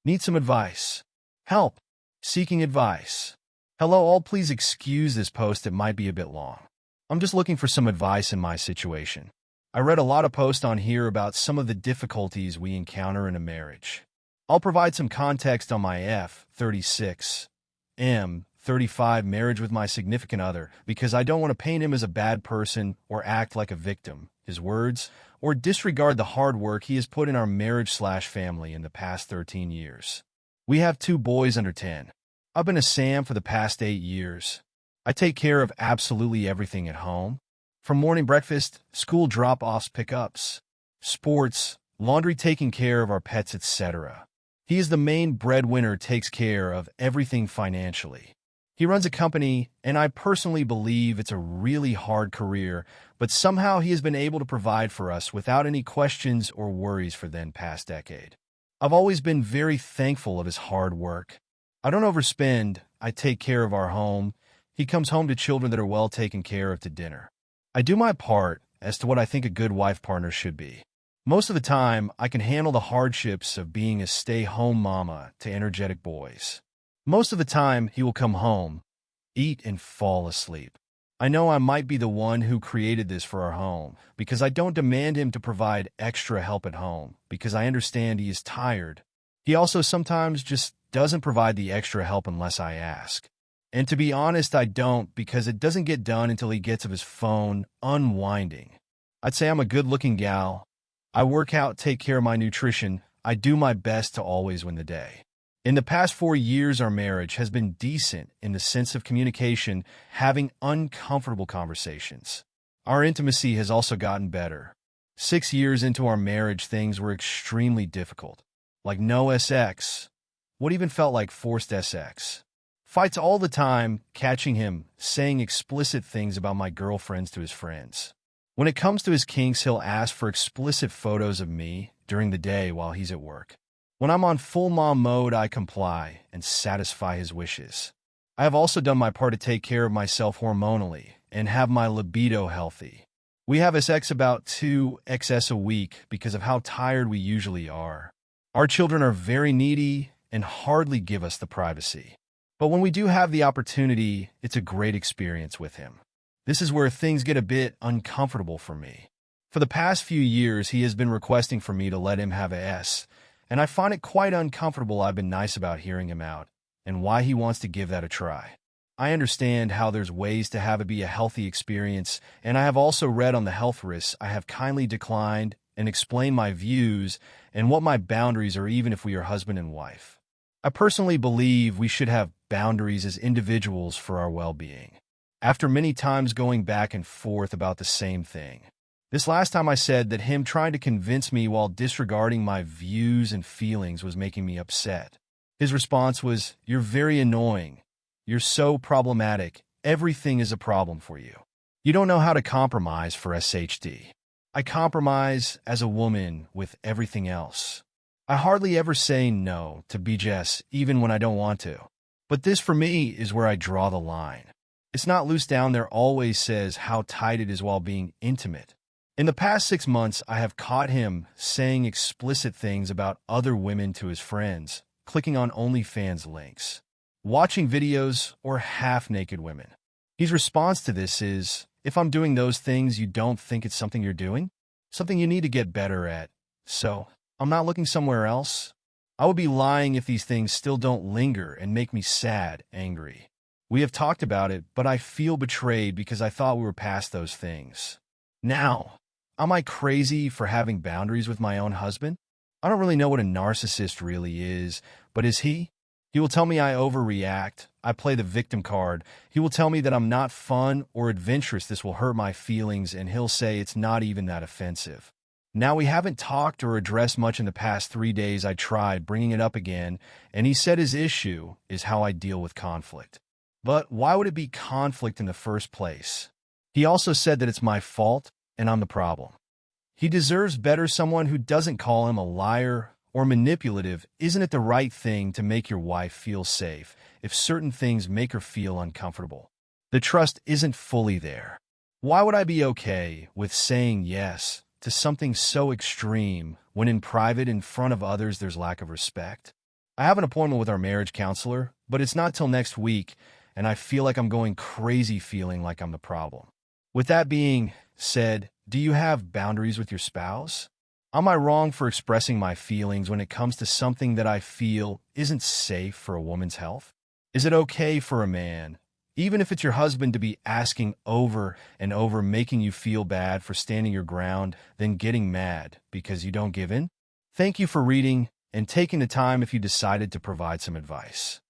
Need some advice? Help. Seeking advice. Hello all, please excuse this post, it might be a bit long. I'm just looking for some advice in my situation. I read a lot of posts on here about some of the difficulties we encounter in a marriage. I'll provide some context on my F36, M35 marriage with my significant other because I don't want to paint him as a bad person or act like a victim, his words, or disregard the hard work he has put in our marriage/family in the past 13 years. We have 2 boys under 10. I've been a Sam for the past 8 years. I take care of absolutely everything at home, from morning breakfast, school drop-offs, pickups, sports, laundry, taking care of our pets, etc. He is the main breadwinner, takes care of everything financially. He runs a company, and I personally believe it's a really hard career, but somehow he has been able to provide for us without any questions or worries for the past decade. I've always been very thankful of his hard work. I don't overspend, I take care of our home. He comes home to children that are well taken care of to dinner. I do my part as to what I think a good wife partner should be. Most of the time, I can handle the hardships of being a stay-home mama to energetic boys. Most of the time, he will come home, eat, and fall asleep. I know I might be the one who created this for our home because I don't demand him to provide extra help at home because I understand he is tired. He also sometimes just doesn't provide the extra help unless I ask. And to be honest, I don't because it doesn't get done until he gets of his phone unwinding. I'd say I'm a good-looking gal. I work out, take care of my nutrition. I do my best to always win the day. In the past 4 years, our marriage has been decent in the sense of communication, having uncomfortable conversations. Our intimacy has also gotten better. 6 years into our marriage, things were extremely difficult. Like no sex. What even felt like forced sex. Fights all the time, catching him saying explicit things about my girlfriends to his friends. When it comes to his kinks, he'll ask for explicit photos of me during the day while he's at work. When I'm on full mom mode, I comply and satisfy his wishes. I have also done my part to take care of myself hormonally and have my libido healthy. We have sex about 2x a week because of how tired we usually are. Our children are very needy and hardly give us the privacy. But when we do have the opportunity, it's a great experience with him. This is where things get a bit uncomfortable for me. For the past few years, he has been requesting for me to let him have and I find it quite uncomfortable. I've been nice about hearing him out and why he wants to give that a try. I understand how there's ways to have it be a healthy experience, and I have also read on the health risks. I have kindly declined and explained my views and what my boundaries are, even if we are husband and wife. I personally believe we should have boundaries as individuals for our well-being. After many times going back and forth about the same thing. This last time I said that him trying to convince me while disregarding my views and feelings was making me upset. His response was, "You're very annoying. You're so problematic. Everything is a problem for you. You don't know how to compromise for SHD. I compromise as a woman with everything else. I hardly ever say no to BJS even when I don't want to. But this for me is where I draw the line. It's not loose down there, always says how tight it is while being intimate. In the past 6 months, I have caught him saying explicit things about other women to his friends, clicking on OnlyFans links, watching videos or half-naked women. His response to this is, if I'm doing those things, you don't think it's something you're doing? Something you need to get better at. So, I'm not looking somewhere else? I would be lying if these things still don't linger and make me sad, angry. We have talked about it, but I feel betrayed because I thought we were past those things. Now, am I crazy for having boundaries with my own husband? I don't really know what a narcissist really is, but is he? He will tell me I overreact, I play the victim card. He will tell me that I'm not fun or adventurous, this will hurt my feelings, and he'll say it's not even that offensive. Now, we haven't talked or addressed much in the past 3 days. I tried bringing it up again, and he said his issue is how I deal with conflict. But why would it be conflict in the first place? He also said that it's my fault and I'm the problem. He deserves better, someone who doesn't call him a liar or manipulative. Isn't it the right thing to make your wife feel safe if certain things make her feel uncomfortable? The trust isn't fully there. Why would I be okay with saying yes to something so extreme when in private, in front of others, there's lack of respect? I have an appointment with our marriage counselor, but it's not till next week, and I feel like I'm going crazy feeling like I'm the problem. With that being said, do you have boundaries with your spouse? Am I wrong for expressing my feelings when it comes to something that I feel isn't safe for a woman's health? Is it okay for a man, even if it's your husband, to be asking over and over, making you feel bad for standing your ground, then getting mad because you don't give in? Thank you for reading and taking the time if you decided to provide some advice.